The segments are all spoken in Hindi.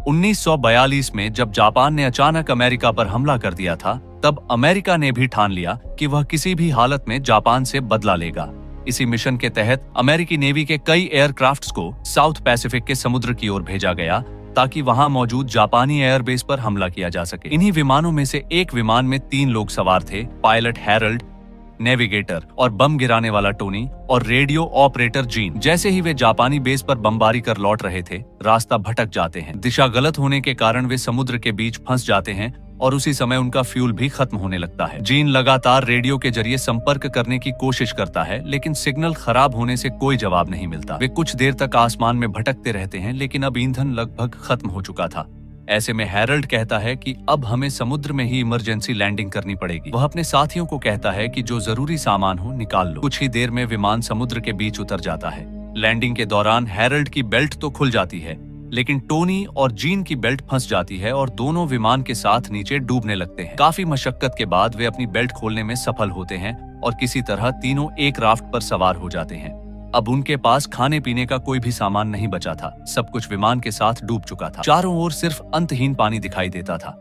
1942 में जब जापान ने अचानक अमेरिका पर हमला कर दिया था, तब अमेरिका ने भी ठान लिया कि वह किसी भी हालत में जापान से बदला लेगा। इसी मिशन के तहत अमेरिकी नेवी के कई एयरक्राफ्ट्स को साउथ पैसिफिक के समुद्र की ओर भेजा गया ताकि वहां मौजूद जापानी एयरबेस पर हमला किया जा सके। इन्हीं विमानों में से एक विमान में 3 लोग सवार थे, पायलट हैरल्ड, नेविगेटर और बम गिराने वाला टोनी और रेडियो ऑपरेटर जीन। जैसे ही वे जापानी बेस पर बमबारी कर लौट रहे थे, रास्ता भटक जाते हैं। दिशा गलत होने के कारण वे समुद्र के बीच फंस जाते हैं और उसी समय उनका फ्यूल भी खत्म होने लगता है। जीन लगातार रेडियो के जरिए संपर्क करने की कोशिश करता है, लेकिन सिग्नल खराब होने से कोई जवाब नहीं मिलता। वे कुछ देर तक आसमान में भटकते रहते हैं, लेकिन अब ईंधन लगभग खत्म हो चुका था। ऐसे में हैरल्ड कहता है कि अब हमें समुद्र में ही इमरजेंसी लैंडिंग करनी पड़ेगी। वह अपने साथियों को कहता है कि जो जरूरी सामान हो निकाल लो। कुछ ही देर में विमान समुद्र के बीच उतर जाता है। लैंडिंग के दौरान हैरल्ड की बेल्ट तो खुल जाती है, लेकिन टोनी और जीन की बेल्ट फंस जाती है और दोनों विमान के साथ नीचे डूबने लगते हैं। काफी मशक्कत के बाद वे अपनी बेल्ट खोलने में सफल होते हैं और किसी तरह तीनों एक राफ्ट पर सवार हो जाते हैं। अब उनके पास खाने पीने का कोई भी सामान नहीं बचा था। सब कुछ विमान के साथ डूब चुका था। चारों ओर सिर्फ अंतहीन पानी दिखाई देता था।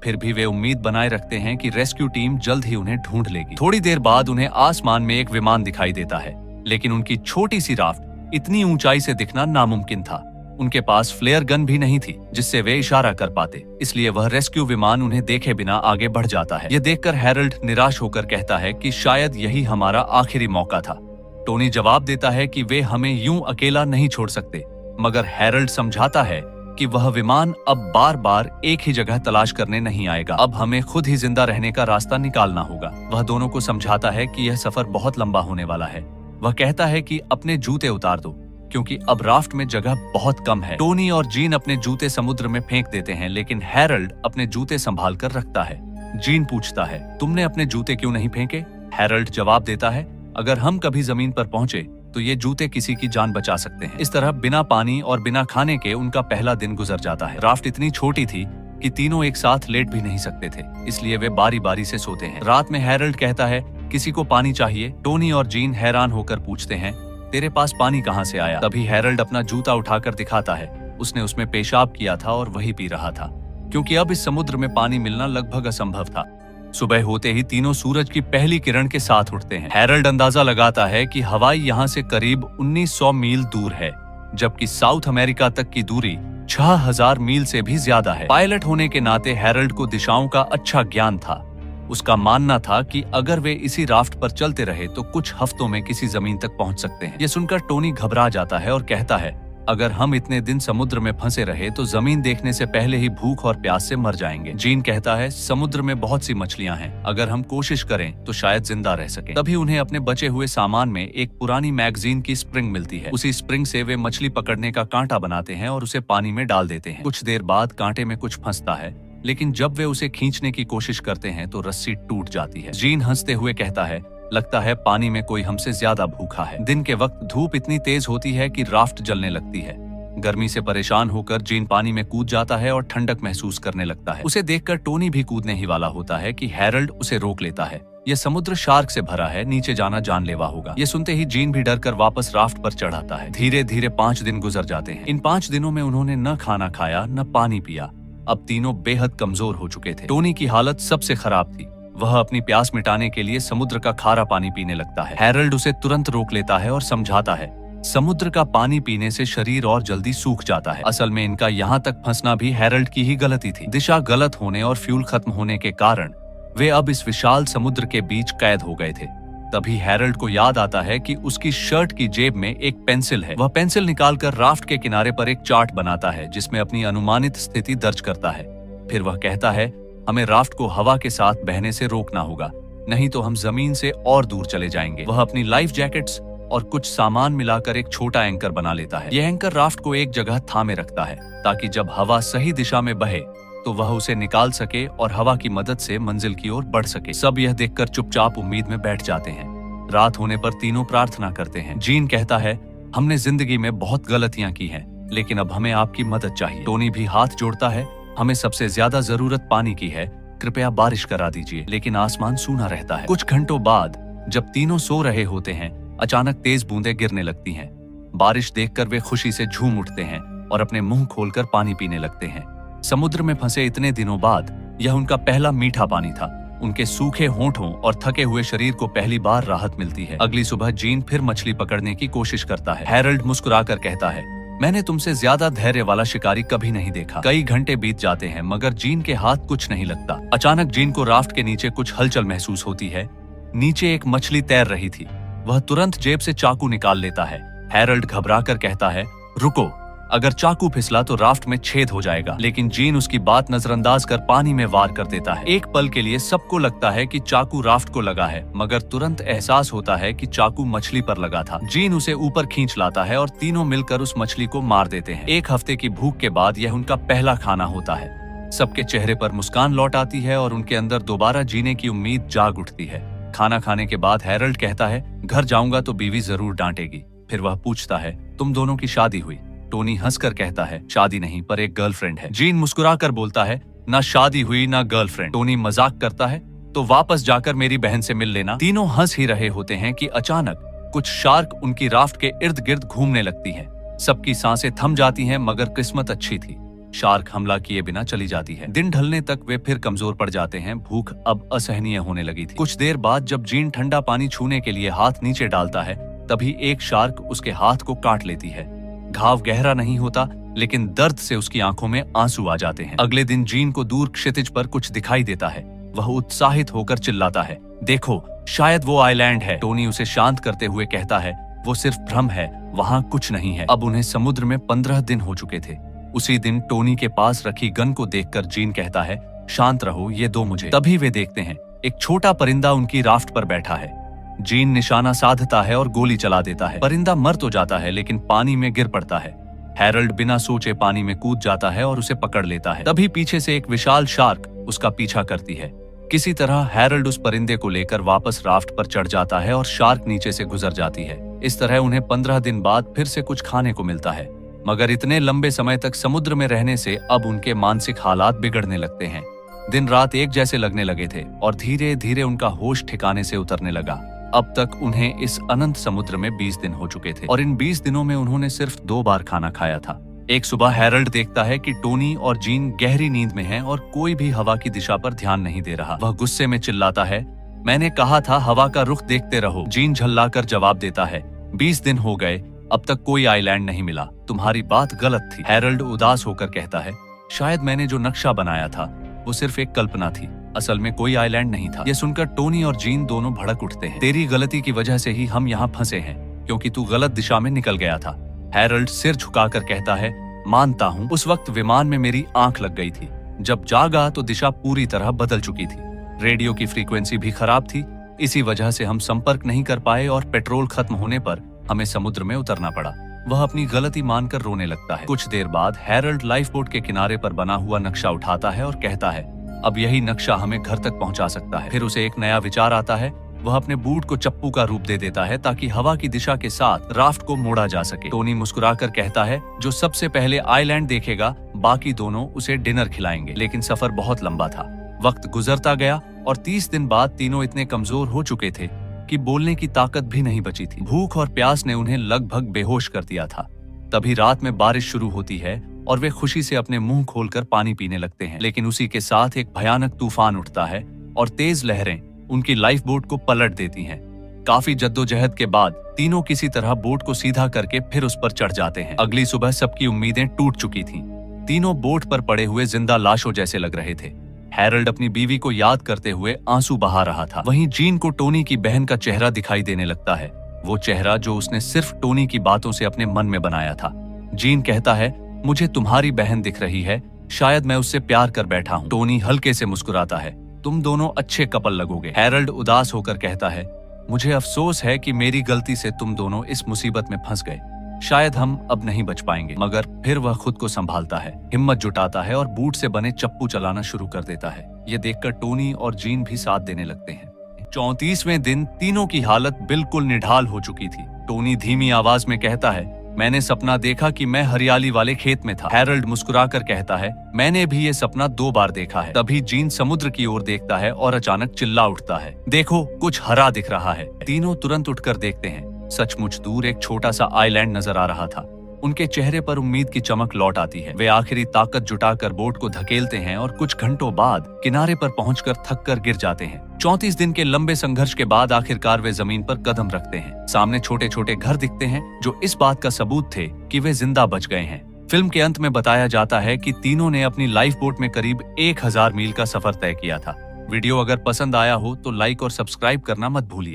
फिर भी वे उम्मीद बनाए रखते हैं कि रेस्क्यू टीम जल्द ही उन्हें ढूंढ लेगी। थोड़ी देर बाद उन्हें आसमान में एक विमान दिखाई देता है, लेकिन उनकी छोटी सी राफ्ट इतनी ऊंचाई से दिखना नामुमकिन था। उनके पास फ्लेयर गन भी नहीं थी जिससे वे इशारा कर पाते, इसलिए वह रेस्क्यू विमान उन्हें देखे बिना आगे बढ़ जाता है। यह देखकर हैरल्ड निराश होकर कहता है कि शायद यही हमारा आखिरी मौका था। टोनी जवाब देता है कि वे हमें यूं अकेला नहीं छोड़ सकते, मगर हैरल्ड समझाता है कि वह विमान अब बार बार एक ही जगह तलाश करने नहीं आएगा। अब हमें खुद ही जिंदा रहने का रास्ता निकालना होगा। वह दोनों को समझाता है कि यह सफर बहुत लंबा होने वाला है। वह कहता है कि अपने जूते उतार दो, क्योंकि अब राफ्ट में जगह बहुत कम है। टोनी और जीन अपने जूते समुद्र में फेंक देते हैं, लेकिन हैरल्ड अपने जूते संभाल कर रखता है। जीन पूछता है, तुमने अपने जूते क्यों नहीं फेंके? हैरल्ड जवाब देता है, अगर हम कभी जमीन पर पहुंचे तो ये जूते किसी की जान बचा सकते हैं। इस तरह बिना पानी और बिना खाने के उनका पहला दिन गुजर जाता है। राफ्ट इतनी छोटी थी कि तीनों एक साथ लेट भी नहीं सकते थे, इसलिए वे बारी बारी से सोते हैं। रात में हैरल्ड कहता है, किसी को पानी चाहिए? टोनी और जीन हैरान होकर पूछते हैं, तेरे पास पानी कहाँ से आया? तभी हैरल्ड अपना जूता उठाकर दिखाता है। उसने उसमें पेशाब किया था और वही पी रहा था, क्योंकि अब इस समुद्र में पानी मिलना लगभग असंभव था। सुबह होते ही तीनों सूरज की पहली किरण के साथ उठते हैं। हैरल्ड अंदाजा लगाता है कि हवाई यहाँ से करीब 1900 मील दूर है, जबकि साउथ अमेरिका तक की दूरी 6000 मील से भी ज्यादा है। पायलट होने के नाते हैरल्ड को दिशाओं का अच्छा ज्ञान था। उसका मानना था कि अगर वे इसी राफ्ट पर चलते रहे तो कुछ हफ्तों में किसी जमीन तक पहुंच सकते हैं। यह सुनकर टोनी घबरा जाता है और कहता है, अगर हम इतने दिन समुद्र में फंसे रहे तो जमीन देखने से पहले ही भूख और प्यास से मर जाएंगे। जीन कहता है, समुद्र में बहुत सी मछलियां हैं, अगर हम कोशिश करें तो शायद जिंदा रह सकें। तभी उन्हें अपने बचे हुए सामान में एक पुरानी मैगजीन की स्प्रिंग मिलती है। उसी स्प्रिंग से वे मछली पकड़ने का कांटा बनाते हैं और उसे पानी में डाल देते हैं। कुछ देर बाद कांटे में कुछ फंसता है, लेकिन जब वे उसे खींचने की कोशिश करते हैं तो रस्सी टूट जाती है। जीन हंसते हुए कहता है, लगता है पानी में कोई हमसे ज्यादा भूखा है। दिन के वक्त धूप इतनी तेज होती है कि राफ्ट जलने लगती है। गर्मी से परेशान होकर जीन पानी में कूद जाता है और ठंडक महसूस करने लगता है। उसे देखकर टोनी भी कूदने ही वाला होता है कि हैरल्ड उसे रोक लेता है। यह समुद्र शार्क से भरा है, नीचे जाना जानलेवा होगा। ये सुनते ही जीन भी डरकर वापस राफ्ट पर चढ़ आता है। धीरे धीरे 5 दिन गुजर जाते हैं। इन 5 दिनों में उन्होंने न खाना खाया न पानी पिया। अब तीनों बेहद कमजोर हो चुके थे। टोनी की हालत सबसे खराब थी। वह अपनी प्यास मिटाने के लिए समुद्र का खारा पानी पीने लगता है। हैरल्ड उसे तुरंत रोक लेता है और समझाता है, समुद्र का पानी पीने से शरीर और जल्दी सूख जाता है। असल में इनका यहाँ तक फंसना भी हैरल्ड की ही गलती थी। दिशा गलत होने और फ्यूल खत्म होने के कारण वे अब इस विशाल समुद्र के बीच कैद हो गए थे। तभी हैरल्ड को याद आता है कि उसकी शर्ट की जेब में एक पेंसिल है। वह पेंसिल निकालकर राफ्ट के किनारे पर एक चार्ट बनाता है जिसमें अपनी अनुमानित स्थिति दर्ज करता है। फिर वह कहता है, हमें राफ्ट को हवा के साथ बहने से रोकना होगा, नहीं तो हम जमीन से और दूर चले जाएंगे। वह अपनी लाइफ जैकेट्स और कुछ सामान मिलाकर एक छोटा एंकर बना लेता है। यह एंकर राफ्ट को एक जगह थामे रखता है ताकि जब हवा सही दिशा में बहे तो वह उसे निकाल सके और हवा की मदद से मंजिल की ओर बढ़ सके। सब यह देखकर चुपचाप उम्मीद में बैठ जाते हैं। रात होने पर तीनों प्रार्थना करते हैं। जीन कहता है, हमने जिंदगी में बहुत गलतियां की हैं, लेकिन अब हमें आपकी मदद चाहिए। टोनी भी हाथ जोड़ता है, हमें सबसे ज्यादा जरूरत पानी की है, कृपया बारिश करा दीजिए। लेकिन आसमान सूना रहता है। कुछ घंटों बाद जब तीनों सो रहे होते हैं, अचानक तेज बूंदें गिरने लगती हैं। बारिश देखकर वे खुशी से झूम उठते हैं और अपने मुंह खोलकर पानी पीने लगते हैं। समुद्र में फंसे इतने दिनों बाद यह उनका पहला मीठा पानी था। उनके सूखे होंठों और थके हुए शरीर को पहली बार राहत मिलती है। अगली सुबह जीन फिर मछली पकड़ने की कोशिश करता है। हैरोल्ड मुस्कुराकर कहता है, मैंने तुमसे ज्यादा धैर्य वाला शिकारी कभी नहीं देखा। कई घंटे बीत जाते हैं मगर जीन के हाथ कुछ नहीं लगता। अचानक जीन को राफ्ट के नीचे कुछ हलचल महसूस होती है। नीचे एक मछली तैर रही थी। वह तुरंत जेब से चाकू निकाल लेता है। हैरोल्ड घबराकर कहता है, रुको, अगर चाकू फिसला तो राफ्ट में छेद हो जाएगा। लेकिन जीन उसकी बात नजरअंदाज कर पानी में वार कर देता है। एक पल के लिए सबको लगता है कि चाकू राफ्ट को लगा है, मगर तुरंत एहसास होता है कि चाकू मछली पर लगा था। जीन उसे ऊपर खींच लाता है और तीनों मिलकर उस मछली को मार देते हैं। एक हफ्ते की भूख के बाद यह उनका पहला खाना होता है। सबके चेहरे पर मुस्कान लौट आती है और उनके अंदर दोबारा जीने की उम्मीद जाग उठती है। खाना खाने के बाद हैरोल्ड कहता है, घर जाऊंगा तो बीवी जरूर डांटेगी। फिर वह पूछता है, तुम दोनों की शादी हुई? टोनी हंसकर कहता है, शादी नहीं पर एक गर्लफ्रेंड है। जीन मुस्कुराकर बोलता है, ना शादी हुई ना गर्लफ्रेंड। टोनी मजाक करता है, तो वापस जाकर मेरी बहन से मिल लेना। तीनों हंस ही रहे होते हैं कि अचानक कुछ शार्क उनकी राफ्ट के इर्द गिर्द घूमने लगती हैं। सबकी सांसें थम जाती हैं मगर किस्मत अच्छी थी, शार्क हमला किए बिना चली जाती है। दिन ढलने तक वे फिर कमजोर पड़ जाते हैं। भूख अब असहनीय होने लगी थी। कुछ देर बाद जब जीन ठंडा पानी छूने के लिए हाथ नीचे डालता है तभी एक शार्क उसके हाथ को काट लेती है। घाव गहरा नहीं होता लेकिन दर्द से उसकी आंखों में आंसू आ जाते हैं। अगले दिन जीन को दूर क्षितिज पर कुछ दिखाई देता है। वह उत्साहित होकर चिल्लाता है, देखो, शायद वो आइलैंड है। टोनी उसे शांत करते हुए कहता है, वो सिर्फ भ्रम है, वहाँ कुछ नहीं है। अब उन्हें समुद्र में 15 दिन हो चुके थे। उसी दिन टोनी के पास रखी गन को देखकर जीन कहता है, शांत रहो, ये दो मुझे। तभी वे देखते हैं एक छोटा परिंदा उनकी राफ्ट पर बैठा है। जीन निशाना साधता है और गोली चला देता है। परिंदा मर तो जाता है लेकिन पानी में गिर पड़ता है। हैरोल्ड बिना सोचे पानी में कूद जाता है और उसे पकड़ लेता है। तभी पीछे से एक विशाल शार्क उसका पीछा करती है। किसी तरह हैरोल्ड उस परिंदे को लेकर वापस राफ्ट पर चढ़ जाता है और शार्क नीचे से गुजर जाती है। इस तरह उन्हें 15 दिन बाद फिर से कुछ खाने को मिलता है, मगर इतने लंबे समय तक समुद्र में रहने से अब उनके मानसिक हालात बिगड़ने लगते हैं। दिन रात एक जैसे लगने लगे थे और धीरे धीरे उनका होश ठिकाने से उतरने लगा। अब तक उन्हें इस अनंत समुद्र में 20 दिन हो चुके थे और इन 20 दिनों में उन्होंने सिर्फ 2 बार खाना खाया था। एक सुबह हैरोल्ड देखता है कि टोनी और जीन गहरी नींद में हैं और कोई भी हवा की दिशा पर ध्यान नहीं दे रहा। वह गुस्से में चिल्लाता है, मैंने कहा था हवा का रुख देखते रहो। जीन झल्लाकर जवाब देता है, 20 दिन हो गए, अब तक कोई आइलैंड नहीं मिला, तुम्हारी बात गलत थी। हैरोल्ड उदास होकर कहता है, शायद मैंने जो नक्शा बनाया था वो सिर्फ एक कल्पना थी, असल में कोई आइलैंड नहीं था। यह सुनकर टोनी और जीन दोनों भड़क उठते हैं। तेरी गलती की वजह से ही हम यहाँ फंसे हैं, क्योंकि तू गलत दिशा में निकल गया था। हैरोल्ड सिर झुकाकर कहता है, मानता हूँ, उस वक्त विमान में मेरी आंख लग गई थी। जब जागा तो दिशा पूरी तरह बदल चुकी थी। रेडियो की फ्रीक्वेंसी भी खराब थी, इसी वजह से हम संपर्क नहीं कर पाए और पेट्रोल खत्म होने पर हमें समुद्र में उतरना पड़ा। वह अपनी गलती मानकर रोने लगता है। कुछ देर बाद हैरोल्ड लाइफ बोट के किनारे पर बना हुआ नक्शा उठाता है और कहता है, अब यही नक्शा हमें घर तक पहुंचा सकता है। फिर उसे एक नया विचार आता है। वह अपने बूट को चप्पू का रूप दे देता है ताकि हवा की दिशा के साथ राफ्ट को मोड़ा जा सके। टोनी मुस्कुराकर कहता है, जो सबसे पहले आइलैंड देखेगा बाकी दोनों उसे डिनर खिलाएंगे। लेकिन सफर बहुत लंबा था। वक्त गुजरता गया और 30 दिन बाद तीनों इतने कमजोर हो चुके थे कि बोलने की ताकत भी नहीं बची थी। भूख और प्यास ने उन्हें लगभग बेहोश कर दिया था। तभी रात में बारिश शुरू होती है और वे खुशी से अपने मुंह खोलकर पानी पीने लगते हैं। लेकिन उसी के साथ एक भयानक तूफान उठता है और तेज लहरें उनकी लाइफ बोट को पलट देती हैं। काफी जद्दोजहद के बाद तीनों किसी तरह बोट को सीधा करके फिर उस पर चढ़ जाते हैं। अगली सुबह सबकी उम्मीदें टूट चुकी थीं। तीनों बोट पर पड़े हुए जिंदा लाशों जैसे लग रहे थे। हैरोल्ड अपनी बीवी को याद करते हुए आंसू बहा रहा था। वहीं जीन को टोनी की बहन का चेहरा दिखाई देने लगता है, वो चेहरा जो उसने सिर्फ टोनी की बातों से अपने मन में बनाया था। जीन कहता है, मुझे तुम्हारी बहन दिख रही है, शायद मैं उससे प्यार कर बैठा हूँ। टोनी हल्के से मुस्कुराता है, तुम दोनों अच्छे कपल लगोगे। हैरोल्ड उदास होकर कहता है, मुझे अफसोस है कि मेरी गलती से तुम दोनों इस मुसीबत में फंस गए, शायद हम अब नहीं बच पाएंगे। मगर फिर वह खुद को संभालता है, हिम्मत जुटाता है और बूट से बने चप्पू चलाना शुरू कर देता है। ये देखकर टोनी और जीन भी साथ देने लगते हैं। 34वें दिन तीनों की हालत बिल्कुल निढाल हो चुकी थी। टोनी धीमी आवाज में कहता है, मैंने सपना देखा कि मैं हरियाली वाले खेत में था। हैरोल्ड मुस्कुराकर कहता है, मैंने भी ये सपना 2 बार देखा है। तभी जीन समुद्र की ओर देखता है और अचानक चिल्ला उठता है, देखो, कुछ हरा दिख रहा है। तीनों तुरंत उठकर देखते हैं। सचमुच दूर एक छोटा सा आइलैंड नजर आ रहा था। उनके चेहरे पर उम्मीद की चमक लौट आती है। वे आखिरी ताकत जुटाकर बोट को धकेलते हैं और कुछ घंटों बाद किनारे पर पहुंचकर थककर गिर जाते हैं। 34 दिन के लंबे संघर्ष के बाद आखिरकार वे जमीन पर कदम रखते हैं। सामने छोटे छोटे घर दिखते हैं जो इस बात का सबूत थे कि वे जिंदा बच गए हैं। फिल्म के अंत में बताया जाता है कि तीनों ने अपनी लाइफ बोट में करीब 1000 मील का सफर तय किया था। वीडियो अगर पसंद आया हो तो लाइक और सब्सक्राइब करना मत भूलिए।